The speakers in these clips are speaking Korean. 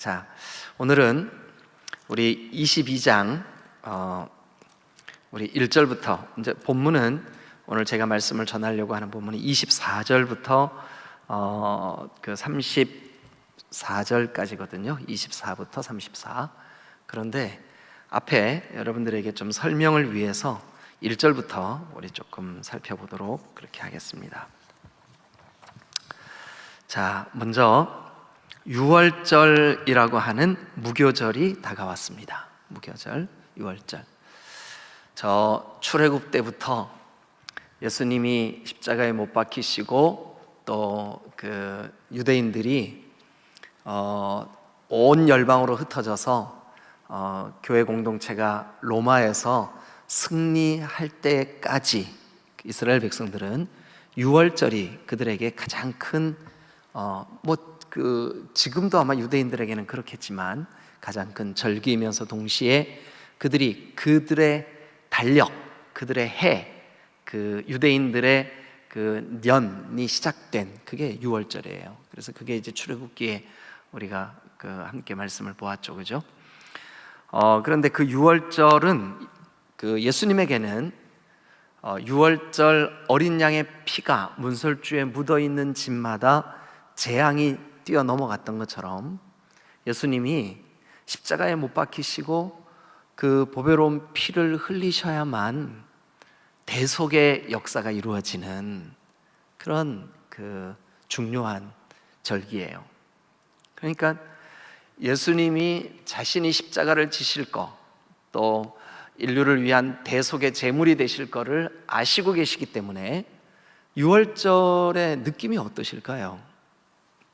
자, 오늘은 우리 22장 우리 1절부터 이제 본문은 오늘 제가 말씀을 전하려고 하는 본문은 24절부터 그 34절까지거든요. 24부터 34. 그런데 앞에 여러분들에게 좀 설명을 위해서 1절부터 우리 조금 살펴보도록 그렇게 하겠습니다. 자, 먼저 유월절이라고 하는 무교절이 다가왔습니다. 무교절, 유월절. 저 출애굽 때부터 예수님이 십자가에 못 박히시고 또 그 유대인들이 온 열방으로 흩어져서 교회 공동체가 로마에서 승리할 때까지 이스라엘 백성들은 유월절이 그들에게 가장 큰 지금도 아마 유대인들에게는 그렇겠지만 가장 큰 절기이면서 동시에 그들의 달력, 그들의 해, 그 유대인들의 그 년이 시작된 그게 유월절이에요. 그래서 그게 이제 출애굽기에 우리가 그 함께 말씀을 보았죠, 그죠? 그런데 그 유월절은 그 예수님에게는 유월절 어린 양의 피가 문설주에 묻어 있는 집마다 재앙이 뛰어넘어갔던 것처럼 예수님이 십자가에 못 박히시고 그 보배로운 피를 흘리셔야만 대속의 역사가 이루어지는 그런 그 중요한 절기예요. 그러니까 예수님이 자신이 십자가를 지실 거, 또 인류를 위한 대속의 제물이 되실 거를 아시고 계시기 때문에 유월절의 느낌이 어떠실까요?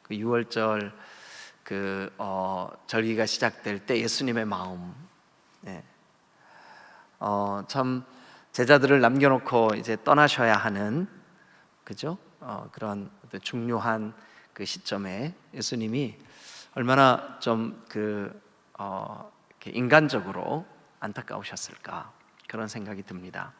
그 유월절 절기가 시작될 때 예수님의 마음, 참 제자들을 남겨놓고 이제 떠나셔야 하는, 그죠? 그런 중요한 그 시점에 예수님이 얼마나 좀 이렇게 인간적으로 안타까우셨을까, 그런 생각이 듭니다.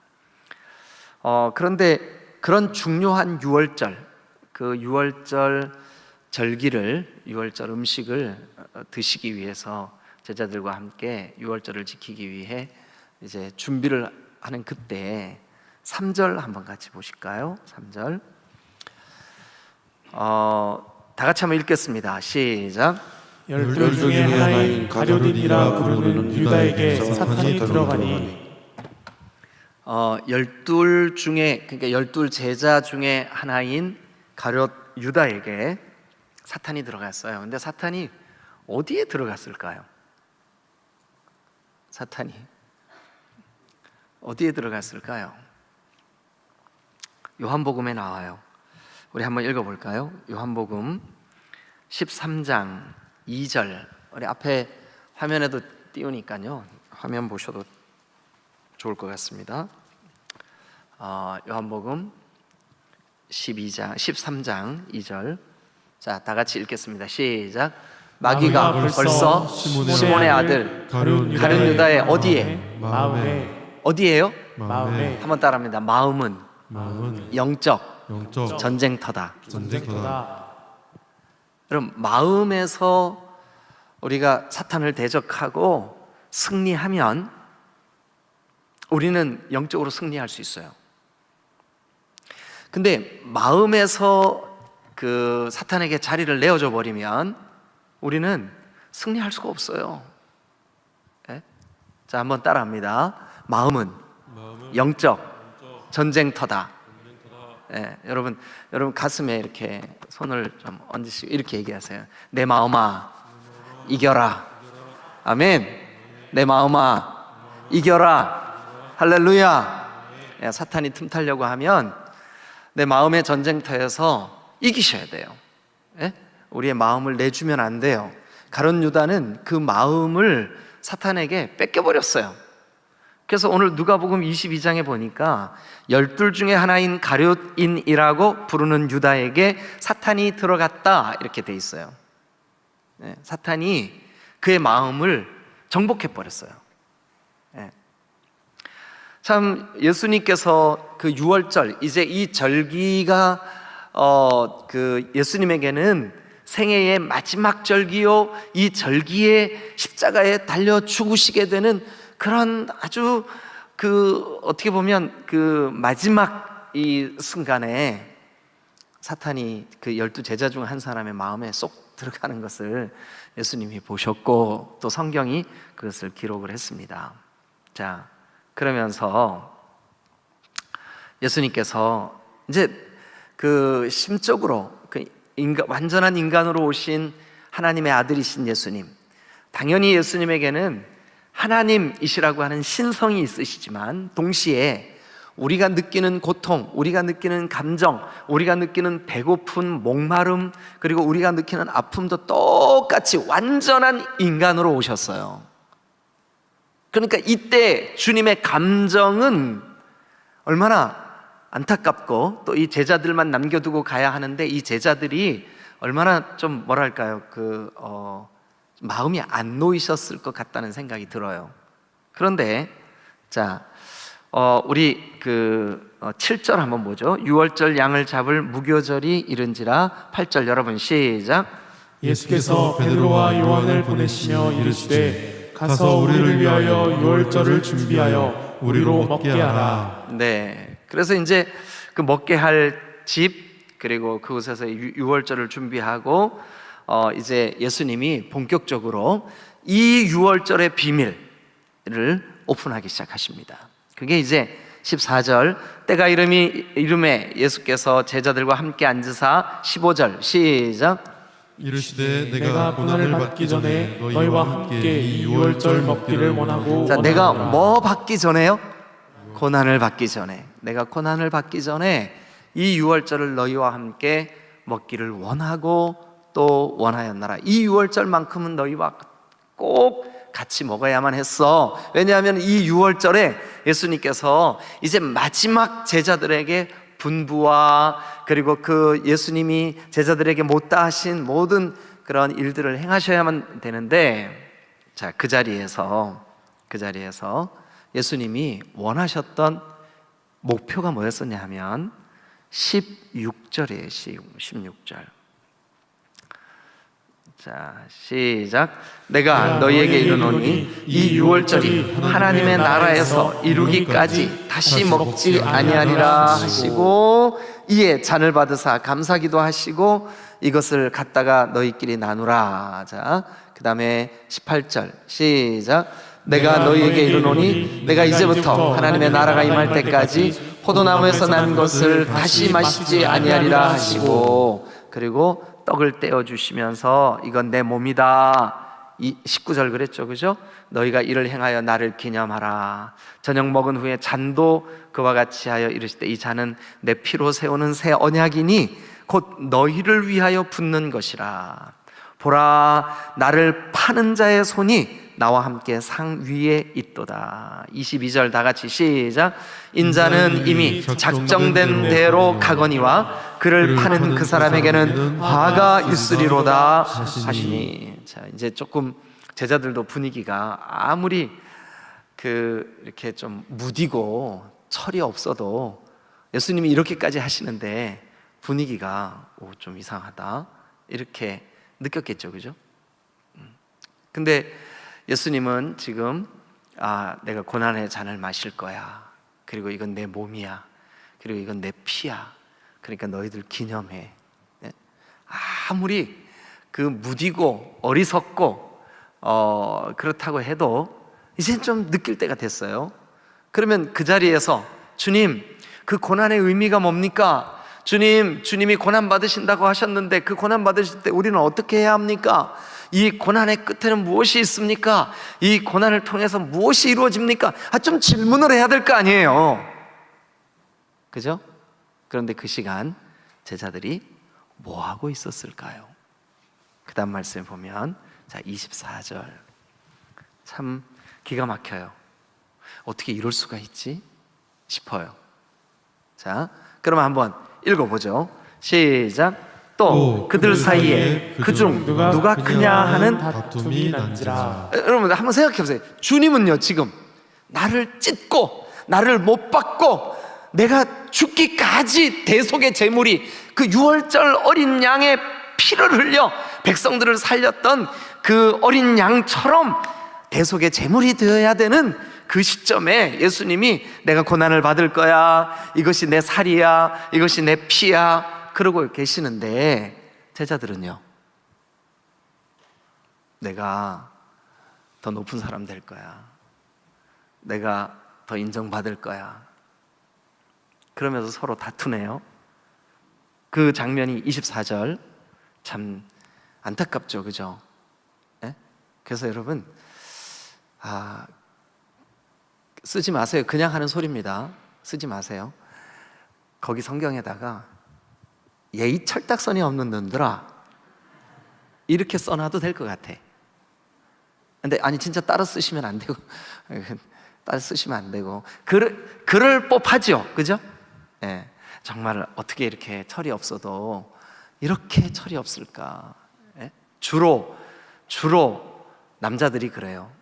그런데 그런 중요한 유월절, 그 유월절 절기를, 유월절 음식을 드시기 위해서 제자들과 함께 유월절을 지키기 위해 이제 준비를 하는 그때 3절 한번 같이 보실까요? 3절 다 같이 한번 읽겠습니다. 시작. 열둘 중에 하나인 가룟이라 부르는 유다에게 사탄이 들어가니. 12 중에, 그러니까 12 제자 중에 하나인 가룟 유다에게 사탄이 들어갔어요. 근데 사탄이 어디에 들어갔을까요? 사탄이 어디에 들어갔을까요? 요한복음에 나와요. 우리 한번 읽어볼까요? 요한복음 13장 2절. 우리 앞에 화면에도 띄우니까요, 화면 보셔도 좋을 것 같습니다. 요한복음 13장 2절. 자, 다 같이 읽겠습니다. 시작. 마귀가 벌써 시몬의 아들 가룟 유다의 어디에? 마음에. 어디에요? 마음에. 한번 따라합니다. 마음은 영적 전쟁터다. 그럼 마음에서 우리가 사탄을 대적하고 승리하면 우리는 영적으로 승리할 수 있어요. 근데 마음에서 그 사탄에게 자리를 내어줘 버리면 우리는 승리할 수가 없어요. 네? 자, 한번 따라합니다. 마음은 영적 전쟁터다. 네, 여러분 가슴에 이렇게 손을 좀 얹으시고 이렇게 얘기하세요. 내 마음아 이겨라. 아멘. 내 마음아 이겨라. 할렐루야. 네, 사탄이 틈타려고 하면 내 마음의 전쟁터에서 이기셔야 돼요. 네? 우리의 마음을 내주면 안 돼요. 가룟 유다는 그 마음을 사탄에게 뺏겨버렸어요. 그래서 오늘 누가복음 22장에 보니까 12 중에 하나인 가룟인이라고 부르는 유다에게 사탄이 들어갔다, 이렇게 돼 있어요. 네, 사탄이 그의 마음을 정복해버렸어요. 네. 참 예수님께서 그 유월절, 이제 이 절기가 그 예수님에게는 생애의 마지막 절기요, 이 절기에 십자가에 달려 죽으시게 되는 그런 아주 어떻게 보면 그 마지막 이 순간에 사탄이 그 12 제자 중 한 사람의 마음에 쏙 들어가는 것을 예수님이 보셨고, 또 성경이 그것을 기록을 했습니다. 자, 그러면서 예수님께서 이제 그 심적으로 완전한 인간으로 오신 하나님의 아들이신 예수님, 당연히 예수님에게는 하나님이시라고 하는 신성이 있으시지만 동시에 우리가 느끼는 고통, 우리가 느끼는 감정, 우리가 느끼는 배고픔, 목마름, 그리고 우리가 느끼는 아픔도 똑같이 완전한 인간으로 오셨어요. 그러니까 이때 주님의 감정은 얼마나 안타깝고, 또 이 제자들만 남겨두고 가야 하는데 이 제자들이 얼마나 좀 뭐랄까요, 마음이 안 놓이셨을 것 같다는 생각이 들어요. 그런데 자, 우리 7절 한번 보죠. 유월절 양을 잡을 무교절이 이른지라. 8절 여러분 시작. 예수께서 베드로와 요한을 보내시며 이르시되 가서 우리를 위하여 유월절을 준비하여 우리로 먹게 하라. 네, 그래서 이제 그 먹게 할 집, 그리고 그곳에서 유월절을 준비하고 이제 예수님이 본격적으로 이 유월절의 비밀을 오픈하기 시작하십니다. 그게 이제 14절, 때가 이름에 예수께서 제자들과 함께 앉으사. 15절 시작. 이르시되 내가 고난을 받기 전에 너희와 함께 이 유월절 먹기를 원하고. 자, 내가 뭐 받기 전에요? 고난을 받기 전에. 내가 고난을 받기 전에 이 유월절을 너희와 함께 먹기를 원하고 또 원하였나라. 이 유월절만큼은 너희와 꼭 같이 먹어야만 했어. 왜냐하면 이 유월절에 예수님께서 이제 마지막 제자들에게 분부와 그리고 그 예수님이 제자들에게 못다 하신 모든 그런 일들을 행하셔야만 되는데, 자, 그 자리에서 예수님이 원하셨던 목표가 뭐였었냐 하면 16절이에요. 16절. 자, 시작. 내가 너희에게 이르노니 이 유월절이 하나님의 나라에서 이루기까지 다시 먹지 아니하리라 하시고, 이에 잔을 받으사 감사기도 하시고 이것을 갖다가 너희끼리 나누라. 자, 그 다음에 18절 시작. 내가 너희에게 이르노니 내가 이제부터 하나님의 나라가 임할 때까지 포도나무에서 난 것을 다시 마시지 아니하리라 하시고, 그리고 떡을 떼어 주시면서 이건 내 몸이다. 19절 그랬죠, 그죠? 너희가 이를 행하여 나를 기념하라. 저녁 먹은 후에 잔도 그와 같이 하여 이르시되 이 잔은 내 피로 세우는 새 언약이니 곧 너희를 위하여 붓는 것이라. 보라, 나를 파는 자의 손이 나와 함께 상 위에 있도다. 22절 다 같이 시작. 인자는 이미 작정된 대로 가거니와 그를 파는 그 사람에게는 화가 있으리로다 하시니. 자, 이제 조금 제자들도 분위기가 아무리 이렇게 좀 무디고 철이 없어도 예수님이 이렇게까지 하시는데 분위기가 좀 이상하다 이렇게 느꼈겠죠, 그죠? 근데 예수님은 지금 내가 고난의 잔을 마실 거야. 그리고 이건 내 몸이야. 그리고 이건 내 피야. 그러니까 너희들 기념해. 아무리 무디고 어리석고 그렇다고 해도 이젠 좀 느낄 때가 됐어요. 그러면 그 자리에서 주님, 그 고난의 의미가 뭡니까? 주님이 고난 받으신다고 하셨는데 그 고난 받으실 때 우리는 어떻게 해야 합니까? 이 고난의 끝에는 무엇이 있습니까? 이 고난을 통해서 무엇이 이루어집니까? 좀 질문을 해야 될 거 아니에요, 그죠? 그런데 그 시간 제자들이 뭐 하고 있었을까요? 그 다음 말씀을 보면, 자, 24절 참 기가 막혀요. 어떻게 이럴 수가 있지 싶어요. 자, 그러면 한번 읽어보죠. 시작. 또 그들 사이에 그중 누가 크냐 하는 다툼이 난지라. 여러분 한번 생각해 보세요. 주님은요 지금 나를 찢고 나를 못 받고 내가 죽기까지 대속의 제물이 그 유월절 어린 양의 피를 흘려 백성들을 살렸던 그 어린 양처럼 대속의 제물이 되어야 되는 그 시점에 예수님이 내가 고난을 받을 거야, 이것이 내 살이야, 이것이 내 피야 그러고 계시는데, 제자들은요, 내가 더 높은 사람 될 거야, 내가 더 인정받을 거야, 그러면서 서로 다투네요. 그 장면이 24절, 참 안타깝죠, 그죠? 예? 그래서 여러분, 쓰지 마세요. 그냥 하는 소리입니다. 쓰지 마세요. 거기 성경에다가 예의 철딱서니 없는 놈들아 이렇게 써놔도 될 것 같아. 근데 아니 진짜 따로 쓰시면 안 되고 따로 쓰시면 안 되고 그럴 법하죠, 그죠? 예, 정말 어떻게 이렇게 철이 없어도 이렇게 철이 없을까? 예? 주로 남자들이 그래요.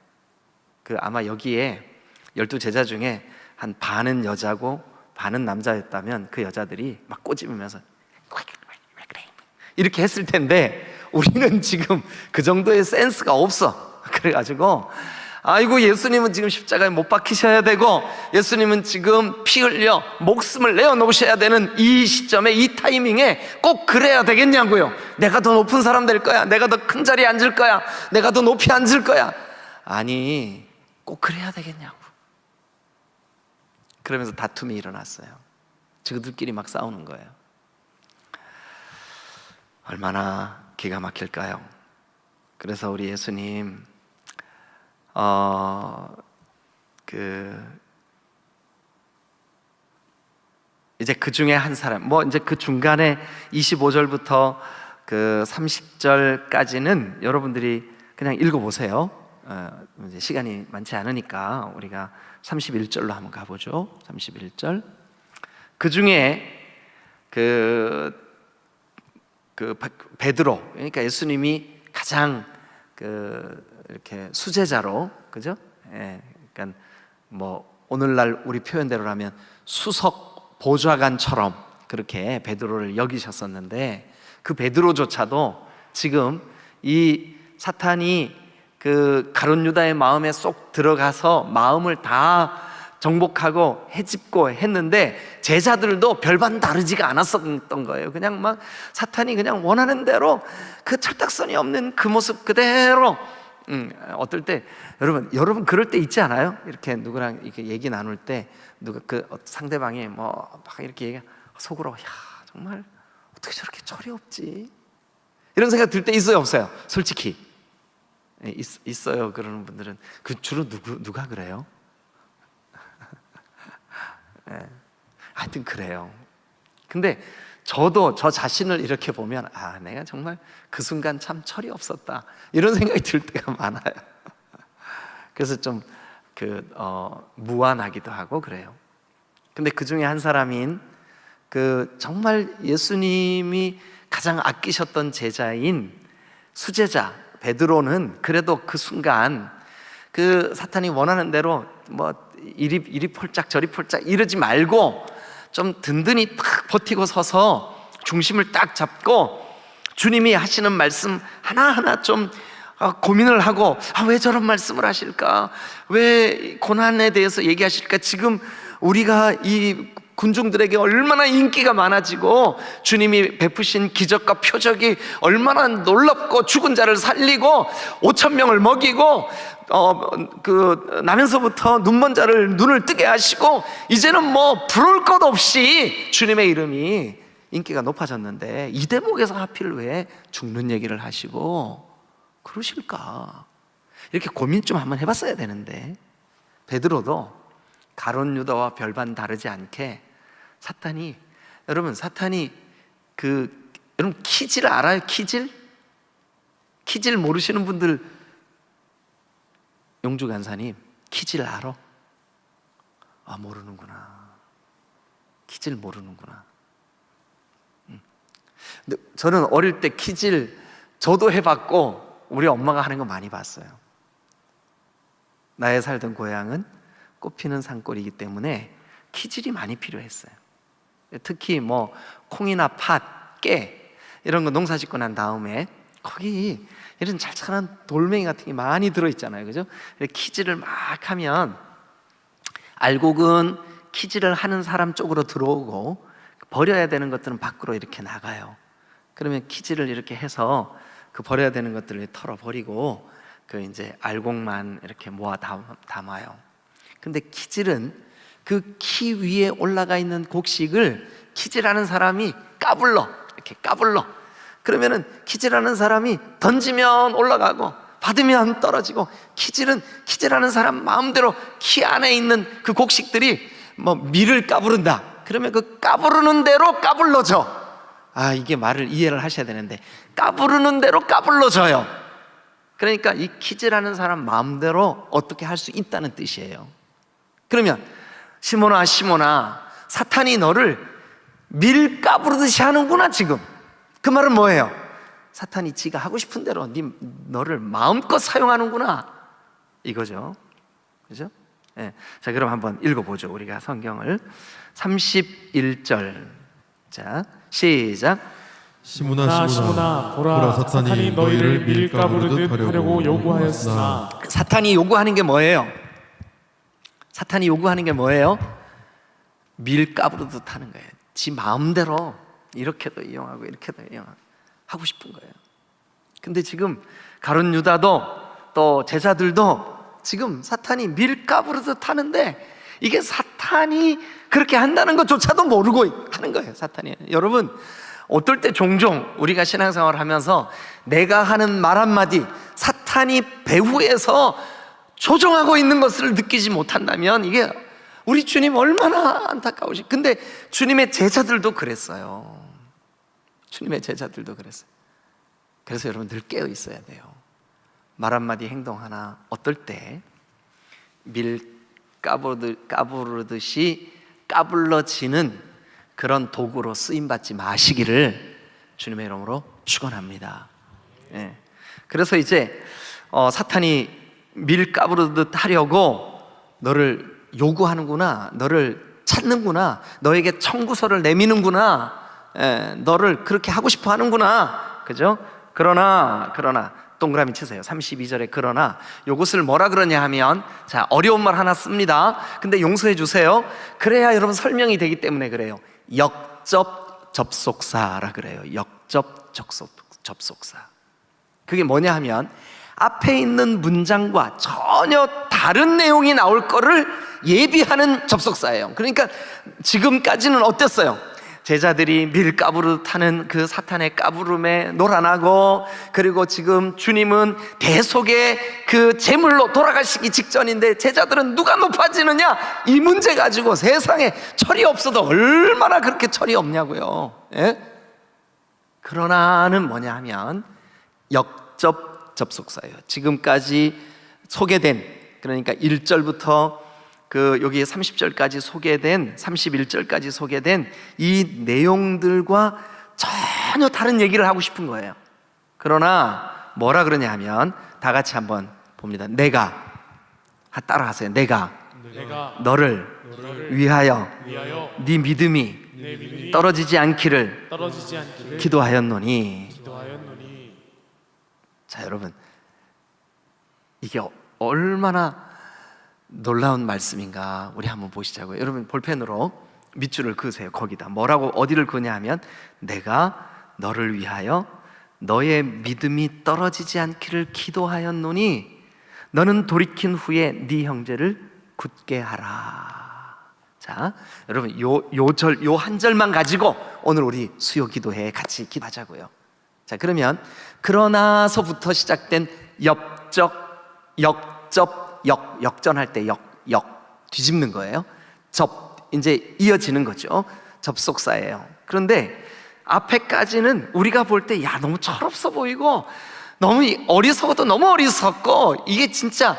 아마 여기에 12제자 중에 한 반은 여자고 반은 남자였다면 그 여자들이 막 꼬집으면서 왜 그래? 이렇게 했을 텐데, 우리는 지금 그 정도의 센스가 없어. 그래가지고 아이고, 예수님은 지금 십자가에 못 박히셔야 되고 예수님은 지금 피 흘려 목숨을 내어놓으셔야 되는 이 시점에, 이 타이밍에 꼭 그래야 되겠냐고요. 내가 더 높은 사람 될 거야, 내가 더 큰 자리에 앉을 거야, 내가 더 높이 앉을 거야. 아니, 꼭 그래야 되겠냐고. 그러면서 다툼이 일어났어요. 저들끼리 막 싸우는 거예요. 얼마나 기가 막힐까요? 그래서 우리 예수님 이제 그 중에 한 사람, 이제 그 중간에 25절부터 그 30절까지는 여러분들이 그냥 읽어보세요. 이제 시간이 많지 않으니까 우리가 31절로 한번 가보죠. 31절. 그 중에 베드로, 그러니까 예수님이 가장 이렇게 수제자로, 그죠? 예, 그러니까 오늘날 우리 표현대로라면 수석 보좌관처럼 그렇게 베드로를 여기셨었는데, 그 베드로조차도 지금 이 사탄이 가룟 유다의 마음에 쏙 들어가서 마음을 다 정복하고 해집고 했는데, 제자들도 별반 다르지가 않았었던 거예요. 그냥 막 사탄이 그냥 원하는 대로 그 철딱서니 없는 그 모습 그대로. 어떨 때 여러분 그럴 때 있지 않아요? 이렇게 누구랑 이렇게 얘기 나눌 때 누가 상대방이 막 이렇게 얘기, 속으로 야 정말 어떻게 저렇게 철이 없지, 이런 생각 들 때 있어요, 없어요? 솔직히 있어요. 그러는 분들은 주로 누가 그래요? 네. 하여튼 그래요. 근데 저도 저 자신을 이렇게 보면 내가 정말 그 순간 참 철이 없었다, 이런 생각이 들 때가 많아요. 그래서 좀 무안하기도 하고 그래요. 근데 그 중에 한 사람인 정말 예수님이 가장 아끼셨던 제자인 수제자 베드로는 그래도 그 순간 사탄이 원하는 대로 이리 폴짝 저리 폴짝 이러지 말고 좀 든든히 딱 버티고 서서 중심을 딱 잡고 주님이 하시는 말씀 하나하나 좀 고민을 하고, 왜 저런 말씀을 하실까, 왜 고난에 대해서 얘기하실까, 지금 우리가 이 군중들에게 얼마나 인기가 많아지고 주님이 베푸신 기적과 표적이 얼마나 놀랍고, 죽은 자를 살리고 5,000명을 먹이고 나면서부터 눈먼 자를 눈을 뜨게 하시고, 이제는 부러울 것 없이 주님의 이름이 인기가 높아졌는데, 이 대목에서 하필 왜 죽는 얘기를 하시고 그러실까, 이렇게 고민 좀 한번 해봤어야 되는데, 베드로도 가룟 유다와 별반 다르지 않게 여러분 키질 알아요? 키질 모르시는 분들, 용주 간사님 키질 알아? 모르는구나. 키질 모르는구나. 근데 저는 어릴 때 키질 저도 해봤고 우리 엄마가 하는 거 많이 봤어요. 나의 살던 고향은 꽃피는 산골이기 때문에 키질이 많이 필요했어요. 특히 콩이나 팥, 깨, 이런 거 농사 짓고 난 다음에 거기 이런 찰찰한 돌멩이 같은 게 많이 들어있잖아요, 그죠? 키질을 막 하면 알곡은 키질을 하는 사람 쪽으로 들어오고 버려야 되는 것들은 밖으로 이렇게 나가요. 그러면 키질을 이렇게 해서 그 버려야 되는 것들을 털어버리고 그 이제 알곡만 이렇게 모아 담아요. 근데 키질은 그 키 위에 올라가 있는 곡식을 키질하는 사람이 까불러, 이렇게 까불러. 그러면은 키질하는 사람이 던지면 올라가고 받으면 떨어지고, 키질하는 사람 마음대로 키 안에 있는 그 곡식들이 뭐 밀을 까부른다. 그러면 그 까부르는 대로 까불러져. 이게 말을 이해를 하셔야 되는데, 까부르는 대로 까불러져요. 그러니까 이 키질하는 사람 마음대로 어떻게 할 수 있다는 뜻이에요. 그러면 시몬아, 사탄이 너를 밀 까부르듯이 하는구나. 지금 그 말은 뭐예요? 사탄이 지가 하고 싶은 대로 너를 마음껏 사용하는구나, 이거죠. 그죠? 네. 자, 그럼 한번 읽어보죠. 우리가 성경을 31절. 자, 시작. 시몬아 보라 사탄이 너희를 밀 까부르듯 하려고 요구하였으나. 사탄이 요구하는 게 뭐예요? 사탄이 요구하는 게 뭐예요? 밀 까부르듯 하는 거예요. 지 마음대로 이렇게도 이용하고 이렇게도 이용하고 하고 싶은 거예요. 근데 지금 가룟 유다도 또 제자들도 지금 사탄이 밀 까부르듯 하는데, 이게 사탄이 그렇게 한다는 것조차도 모르고 하는 거예요, 사탄이. 여러분, 어떨 때 종종 우리가 신앙생활을 하면서 내가 하는 말 한마디 사탄이 배후에서 조종하고 있는 것을 느끼지 못한다면 이게 우리 주님 얼마나 안타까우시. 근데 주님의 제자들도 그랬어요. 주님의 제자들도 그랬어요. 그래서 여러분 늘 깨어 있어야 돼요. 말 한마디 행동 하나 어떨 때 밀 까부르듯이 까불러지는 그런 도구로 쓰임받지 마시기를 주님의 이름으로 축원합니다. 예. 그래서 이제 사탄이 밀 까부르듯 하려고 너를 요구하는구나, 너를 찾는구나, 너에게 청구서를 내미는구나, 너를 그렇게 하고 싶어 하는구나. 그죠? 그러나 동그라미 치세요. 32절에 그러나 요것을 뭐라 그러냐 하면, 자, 어려운 말 하나 씁니다. 근데 용서해 주세요. 그래야 여러분 설명이 되기 때문에 그래요. 역접 접속사라 그래요. 역접 접속사. 그게 뭐냐 하면 앞에 있는 문장과 전혀 다른 내용이 나올 거를 예비하는 접속사예요. 그러니까 지금까지는 어땠어요? 제자들이 밀 까부르듯 하는 그 사탄의 까부름에 놀아나고, 그리고 지금 주님은 대속의 그 제물로 돌아가시기 직전인데 제자들은 누가 높아지느냐, 이 문제 가지고 세상에 철이 없어도 얼마나 그렇게 철이 없냐고요. 예? 그러나는 뭐냐 하면 역접 접속사예요. 지금까지 소개된, 그러니까 1절부터 여기 30절까지 소개된, 31절까지 소개된 이 내용들과 전혀 다른 얘기를 하고 싶은 거예요. 그러나 뭐라 그러냐 하면 다 같이 한번 봅니다. 내가, 따라하세요. 내가 너를 위하여 네 믿음이 떨어지지 않기를 기도하였노니. 자, 여러분, 이게 얼마나 놀라운 말씀인가 우리 한번 보시자고요. 여러분 볼펜으로 밑줄을 그으세요. 거기다 뭐라고, 어디를 그으냐 하면 내가 너를 위하여 너의 믿음이 떨어지지 않기를 기도하였노니 너는 돌이킨 후에 네 형제를 굳게 하라. 자, 여러분 요 한 절만 가지고 오늘 우리 수요 기도회에 같이 기도하자고요. 자, 그러면 그러나서부터 시작된 역전할 때 뒤집는 거예요. 이제 이어지는 거죠. 접속사예요. 그런데 앞에까지는 우리가 볼 때 너무 철없어 보이고 너무 어리석어도 너무 어리석고, 이게 진짜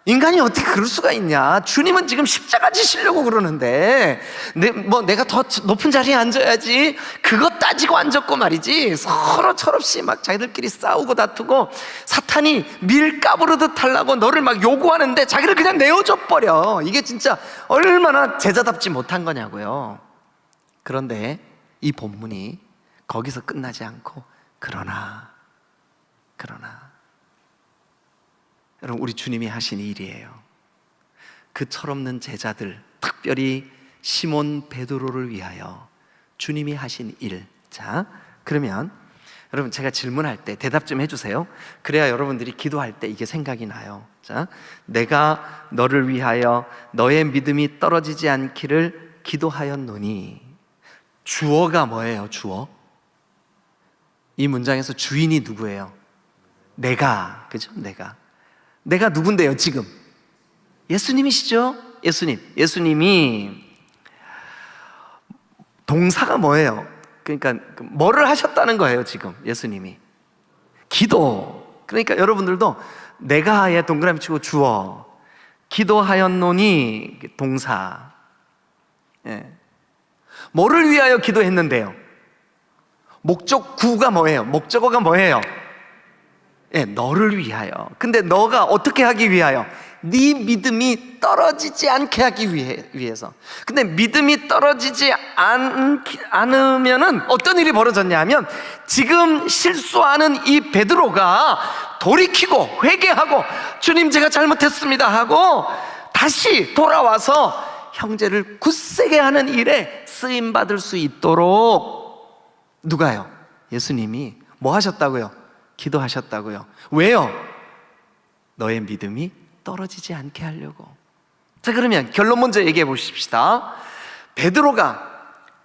인간이 어떻게 그럴 수가 있냐, 주님은 지금 십자가 지시려고 그러는데 내가 더 높은 자리에 앉아야지, 그거 따지고 앉았고 말이지, 서로 철없이 막 자기들끼리 싸우고 다투고 사탄이 밀 까부르듯 하려고 너를 막 요구하는데 자기를 그냥 내어줘 버려. 이게 진짜 얼마나 제자답지 못한 거냐고요. 그런데 이 본문이 거기서 끝나지 않고 그러나 여러분, 우리 주님이 하신 일이에요. 그 철없는 제자들, 특별히 시몬 베드로를 위하여 주님이 하신 일. 자, 그러면 여러분, 제가 질문할 때 대답 좀 해주세요. 그래야 여러분들이 기도할 때 이게 생각이 나요. 자, 내가 너를 위하여 너의 믿음이 떨어지지 않기를 기도하였노니. 주어가 뭐예요? 주어. 이 문장에서 주인이 누구예요? 내가. 그죠? 내가 누군데요 지금? 예수님이시죠? 예수님이 동사가 뭐예요? 그러니까 뭐를 하셨다는 거예요 지금 예수님이? 기도. 그러니까 여러분들도 내가에 동그라미 치고 주어, 기도하였노니 동사. 예. 뭐를 위하여 기도했는데요? 목적구가 뭐예요? 목적어가 뭐예요? 예, 너를 위하여. 근데 너가 어떻게 하기 위하여? 네 믿음이 떨어지지 않게 하기 위해서. 근데 믿음이 떨어지지 않으면은 어떤 일이 벌어졌냐 하면, 지금 실수하는 이 베드로가 돌이키고 회개하고 주님 제가 잘못했습니다 하고 다시 돌아와서 형제를 굳세게 하는 일에 쓰임받을 수 있도록 누가요? 예수님이 뭐 하셨다고요? 기도하셨다고요. 왜요? 너의 믿음이 떨어지지 않게 하려고. 자, 그러면 결론 먼저 얘기해 보십시다. 베드로가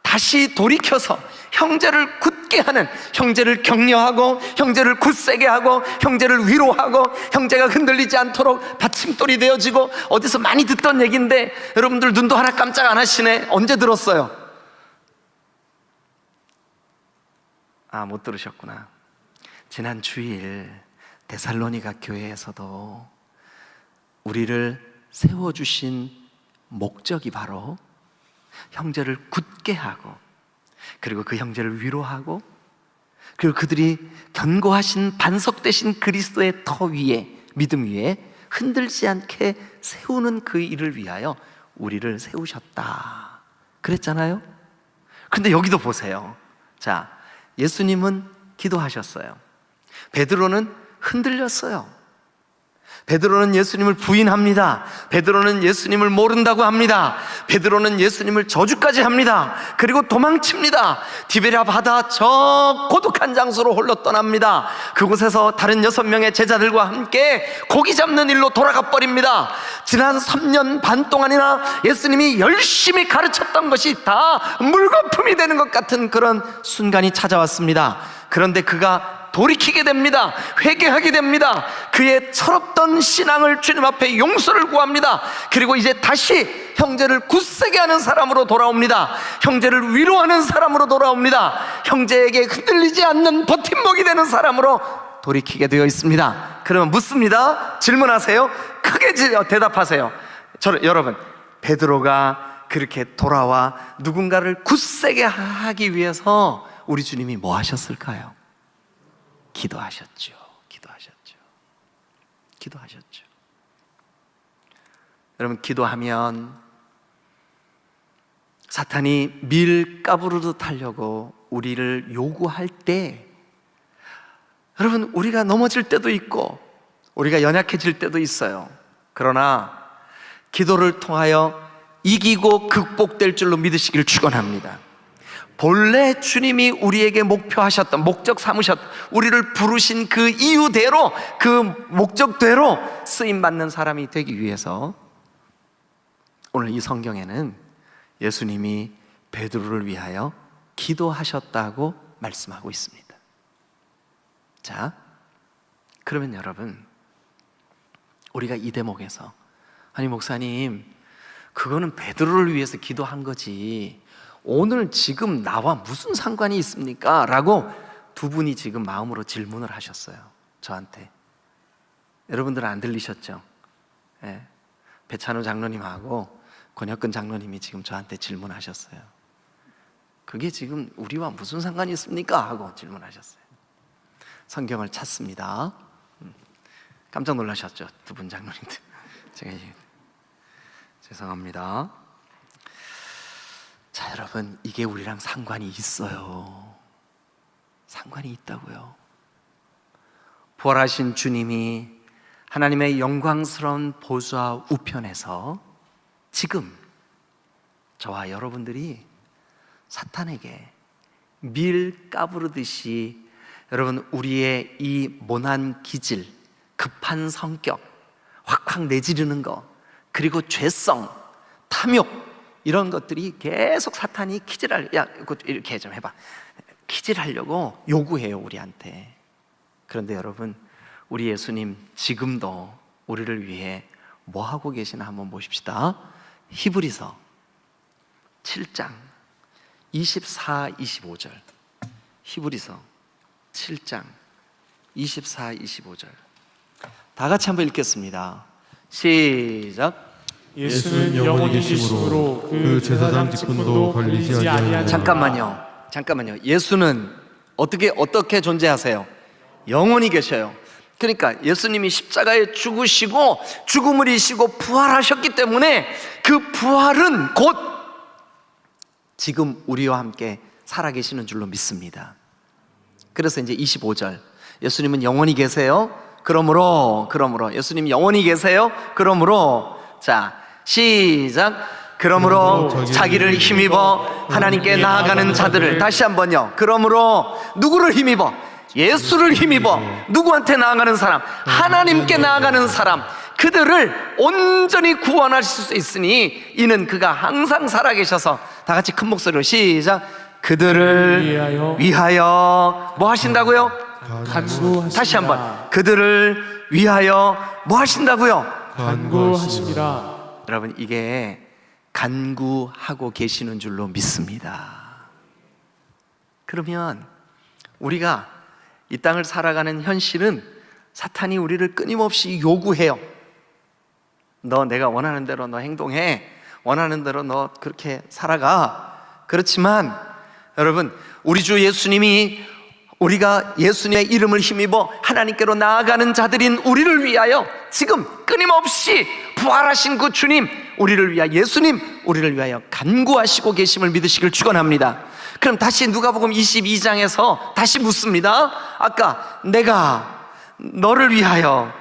다시 돌이켜서 형제를 굳게 하는, 형제를 격려하고 형제를 굳세게 하고 형제를 위로하고 형제가 흔들리지 않도록 받침돌이 되어지고, 어디서 많이 듣던 얘기인데 여러분들 눈도 하나 깜짝 안 하시네. 언제 들었어요? 아, 못 들으셨구나. 지난 주일 데살로니가 교회에서도 우리를 세워주신 목적이 바로 형제를 굳게 하고, 그리고 그 형제를 위로하고, 그리고 그들이 견고하신 반석 되신 그리스도의 터 위에, 믿음 위에 흔들지 않게 세우는 그 일을 위하여 우리를 세우셨다 그랬잖아요. 근데 여기도 보세요. 자, 예수님은 기도하셨어요. 베드로는 흔들렸어요. 베드로는 예수님을 부인합니다. 베드로는 예수님을 모른다고 합니다. 베드로는 예수님을 저주까지 합니다. 그리고 도망칩니다. 디베랴 바다 저 고독한 장소로 홀로 떠납니다. 그곳에서 다른 6명의 제자들과 함께 고기 잡는 일로 돌아가 버립니다. 지난 3년 반 동안이나 예수님이 열심히 가르쳤던 것이 다 물거품이 되는 것 같은 그런 순간이 찾아왔습니다. 그런데 그가 돌이키게 됩니다. 회개하게 됩니다. 그의 철없던 신앙을 주님 앞에 용서를 구합니다. 그리고 이제 다시 형제를 굳세게 하는 사람으로 돌아옵니다. 형제를 위로하는 사람으로 돌아옵니다. 형제에게 흔들리지 않는 버팀목이 되는 사람으로 돌이키게 되어 있습니다. 그러면 묻습니다. 질문하세요. 크게 대답하세요. 여러분, 베드로가 그렇게 돌아와 누군가를 굳세게 하기 위해서 우리 주님이 뭐 하셨을까요? 기도하셨죠. 여러분, 기도하면 사탄이 밀가부르듯 하려고 우리를 요구할 때, 여러분, 우리가 넘어질 때도 있고 우리가 연약해질 때도 있어요. 그러나 기도를 통하여 이기고 극복될 줄로 믿으시기를 축원합니다. 본래 주님이 우리에게 목표하셨던, 목적 삼으셨던, 우리를 부르신 그 이유대로, 그 목적대로 쓰임받는 사람이 되기 위해서 오늘 이 성경에는 예수님이 베드로를 위하여 기도하셨다고 말씀하고 있습니다. 자, 그러면 여러분, 우리가 이 대목에서 아니 목사님, 그거는 베드로를 위해서 기도한 거지 오늘 지금 나와 무슨 상관이 있습니까? 라고 두 분이 지금 마음으로 질문을 하셨어요. 저한테. 여러분들은 안 들리셨죠? 네. 배찬우 장로님하고 권혁근 장로님이 지금 저한테 질문하셨어요. 그게 지금 우리와 무슨 상관이 있습니까? 하고 질문하셨어요. 성경을 찾습니다. 깜짝 놀라셨죠? 두 분 장로님들. 제가 죄송합니다. 자, 여러분, 이게 우리랑 상관이 있어요. 상관이 있다고요. 부활하신 주님이 하나님의 영광스러운 보좌 우편에서 지금 저와 여러분들이 사탄에게 밀 까부르듯이 여러분 우리의 이 모난 기질, 급한 성격, 확확 내지르는 거, 그리고 죄성, 탐욕 이런 것들이 계속 사탄이 야 이렇게 좀 해봐, 키질하려고 요구해요 우리한테. 그런데 여러분, 우리 예수님 지금도 우리를 위해 뭐 하고 계시나 한번 보십시다. 히브리서 7장 24, 25절. 히브리서 7장 24, 25절. 다 같이 한번 읽겠습니다. 시작. 예수는 영원히 계심으로 그 제사장 직분도 걸리지 아니하니. 잠깐만요. 예수는 어떻게 존재하세요? 영원히 계셔요. 그러니까 예수님이 십자가에 죽으시고 죽음을 이기시고 부활하셨기 때문에 그 부활은 곧 지금 우리와 함께 살아계시는 줄로 믿습니다. 그래서 이제 25절, 예수님은 영원히 계세요. 그러므로 예수님 영원히 계세요. 그러므로, 자 시작. 그러므로 자기를 힘입어 하나님께 나아가는 자들을, 다시 한번요. 그러므로 누구를 힘입어? 예수를 힘입어 누구한테 나아가는 사람? 하나님께 나아가는 사람, 그들을 온전히 구원하실 수 있으니 이는 그가 항상 살아계셔서, 다 같이 큰 목소리로 시작. 그들을 위하여 뭐 하신다고요? 간구하십니다. 다시 한번, 그들을 위하여 뭐 하신다고요? 간구하십니다. 여러분, 이게 간구하고 계시는 줄로 믿습니다. 그러면 우리가 이 땅을 살아가는 현실은 사탄이 우리를 끊임없이 요구해요. 너 내가 원하는 대로 너 행동해, 원하는 대로 너 그렇게 살아가. 그렇지만 여러분, 우리 주 예수님이, 우리가 예수님의 이름을 힘입어 하나님께로 나아가는 자들인 우리를 위하여 지금 끊임없이 부활하신 그 주님, 우리를 위하여, 예수님 우리를 위하여 간구하시고 계심을 믿으시길 축원합니다. 그럼 다시 누가복음 22장에서 다시 묻습니다. 아까 내가 너를 위하여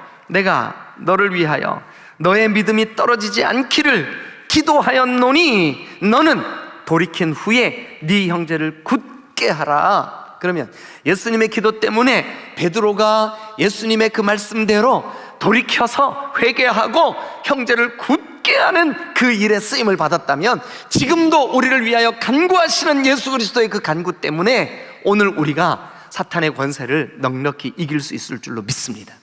너의 믿음이 떨어지지 않기를 기도하였노니 너는 돌이킨 후에 네 형제를 굳게 하라. 그러면 예수님의 기도 때문에 베드로가 예수님의 그 말씀대로 돌이켜서 회개하고 형제를 굳게 하는 그 일에 쓰임을 받았다면, 지금도 우리를 위하여 간구하시는 예수 그리스도의 그 간구 때문에 오늘 우리가 사탄의 권세를 넉넉히 이길 수 있을 줄로 믿습니다.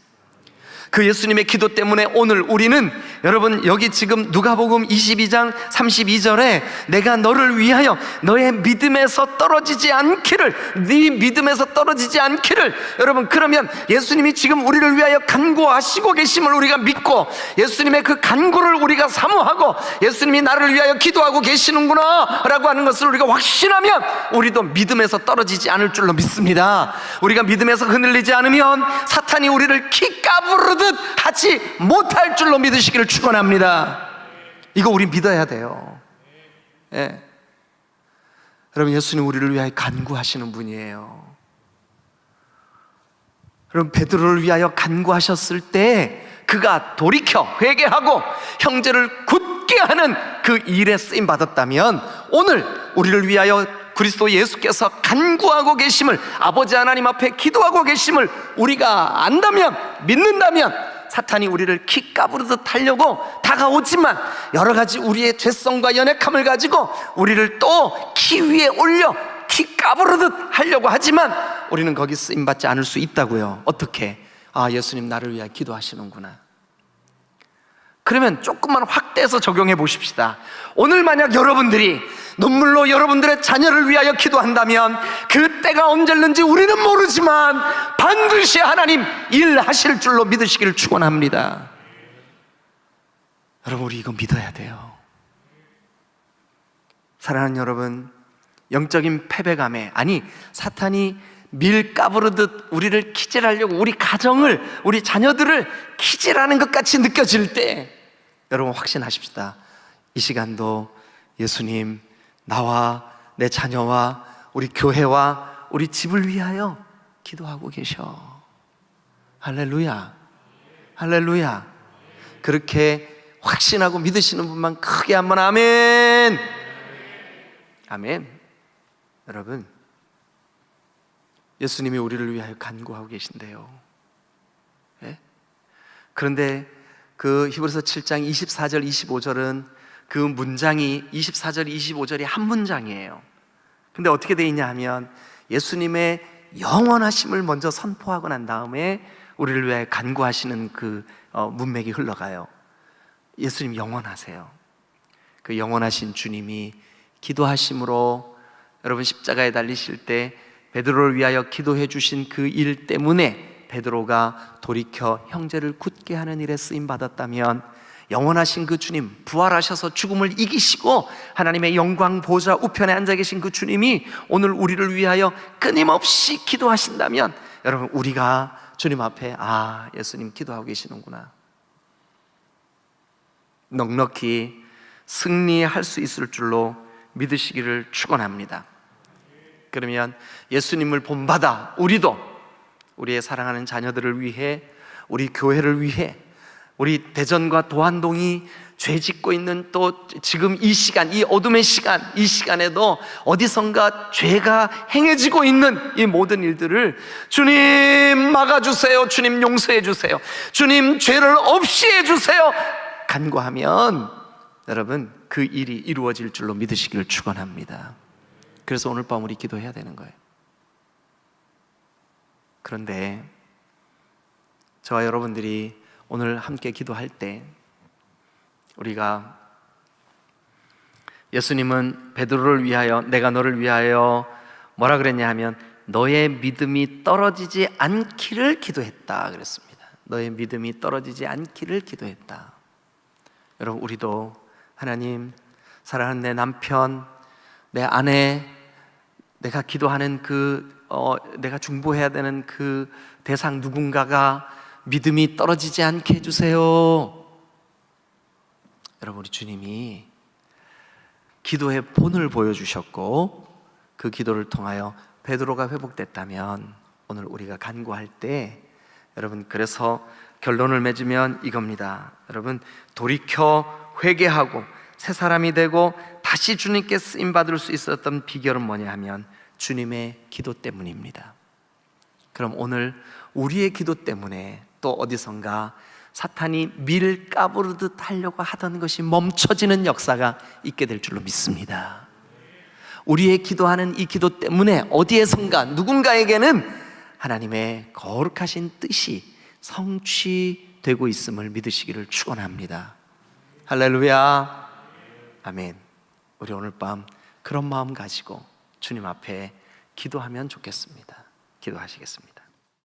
그 예수님의 기도 때문에 오늘 우리는, 여러분 여기 지금 누가복음 22장 32절에 내가 너를 위하여 너의 믿음에서 떨어지지 않기를, 네 믿음에서 떨어지지 않기를, 여러분 그러면 예수님이 지금 우리를 위하여 간구하시고 계심을 우리가 믿고 예수님의 그 간구를 우리가 사모하고 예수님이 나를 위하여 기도하고 계시는구나 라고 하는 것을 우리가 확신하면 우리도 믿음에서 떨어지지 않을 줄로 믿습니다. 우리가 믿음에서 흔들리지 않으면 사탄이 우리를 키 까부르듯 하지 못할 줄로 믿으시기를 축원합니다. 이거 우리 믿어야 돼요. 예. 여러분, 예수님 우리를 위하여 간구하시는 분이에요. 여러분, 베드로를 위하여 간구하셨을 때 그가 돌이켜 회개하고 형제를 굳게 하는 그 일에 쓰임 받았다면, 오늘 우리를 위하여 그리스도 예수께서 간구하고 계심을, 아버지 하나님 앞에 기도하고 계심을 우리가 안다면, 믿는다면, 사탄이 우리를 키 까부르듯 하려고 다가오지만 여러 가지 우리의 죄성과 연약함을 가지고 우리를 또 키 위에 올려 키 까부르듯 하려고 하지만 우리는 거기 쓰임받지 않을 수 있다고요. 어떻게? 아, 예수님 나를 위하여 기도하시는구나. 그러면 조금만 확대해서 적용해 보십시다. 오늘 만약 여러분들이 눈물로 여러분들의 자녀를 위하여 기도한다면 그 때가 언제는지 우리는 모르지만 반드시 하나님 일하실 줄로 믿으시기를 축원합니다. 여러분, 우리 이거 믿어야 돼요. 사랑하는 여러분, 영적인 패배감에, 아니 사탄이 밀 까부르듯 우리를 키질하려고, 우리 가정을, 우리 자녀들을 키질하는 것 같이 느껴질 때 여러분 확신하십시다. 이 시간도 예수님, 나와 내 자녀와 우리 교회와 우리 집을 위하여 기도하고 계셔. 할렐루야, 할렐루야. 그렇게 확신하고 믿으시는 분만 크게 한번 아멘. 아멘. 여러분, 예수님이 우리를 위하여 간구하고 계신데요. 예? 그런데 그 히브리서 7장 24절 25절은 그 문장이 24절 25절이 한 문장이에요. 근데 어떻게 돼 있냐 하면 예수님의 영원하심을 먼저 선포하고 난 다음에 우리를 위하여 간구하시는 그 문맥이 흘러가요. 예수님 영원하세요. 그 영원하신 주님이 기도하심으로 여러분 십자가에 달리실 때 베드로를 위하여 기도해 주신 그 일 때문에 베드로가 돌이켜 형제를 굳게 하는 일에 쓰임 받았다면, 영원하신 그 주님, 부활하셔서 죽음을 이기시고 하나님의 영광 보좌 우편에 앉아 계신 그 주님이 오늘 우리를 위하여 끊임없이 기도하신다면, 여러분 우리가 주님 앞에 예수님 기도하고 계시는구나, 넉넉히 승리할 수 있을 줄로 믿으시기를 축원합니다. 그러면 예수님을 본받아 우리도 우리의 사랑하는 자녀들을 위해, 우리 교회를 위해, 우리 대전과 도안동이 죄 짓고 있는 또 지금 이 시간, 이 어둠의 시간, 이 시간에도 어디선가 죄가 행해지고 있는 이 모든 일들을 주님 막아주세요, 주님 용서해 주세요, 주님 죄를 없이 해주세요 간구하면 여러분 그 일이 이루어질 줄로 믿으시기를 축원합니다. 그래서 오늘 밤 우리 기도해야 되는 거예요. 그런데 저와 여러분들이 오늘 함께 기도할 때, 우리가 예수님은 베드로를 위하여, 내가 너를 위하여 뭐라 그랬냐 하면 너의 믿음이 떨어지지 않기를 기도했다 그랬습니다. 너의 믿음이 떨어지지 않기를 기도했다. 여러분 우리도 하나님, 사랑하는 내 남편, 내 아내, 내가 기도하는 내가 중보해야 되는 그 대상 누군가가 믿음이 떨어지지 않게 해주세요. 여러분 우리 주님이 기도의 본을 보여주셨고 그 기도를 통하여 베드로가 회복됐다면 오늘 우리가 간구할 때, 여러분 그래서 결론을 맺으면 이겁니다. 여러분 돌이켜 회개하고 새 사람이 되고 다시 주님께 쓰임받을 수 있었던 비결은 뭐냐 하면 주님의 기도 때문입니다. 그럼 오늘 우리의 기도 때문에 또 어디선가 사탄이 밀 까부르듯 하려고 하던 것이 멈춰지는 역사가 있게 될 줄로 믿습니다. 우리의 기도하는 이 기도 때문에 어디에선가 누군가에게는 하나님의 거룩하신 뜻이 성취되고 있음을 믿으시기를 축원합니다. 할렐루야, 아멘. 우리 오늘 밤 그런 마음 가지고 주님 앞에 기도하면 좋겠습니다. 기도하시겠습니다.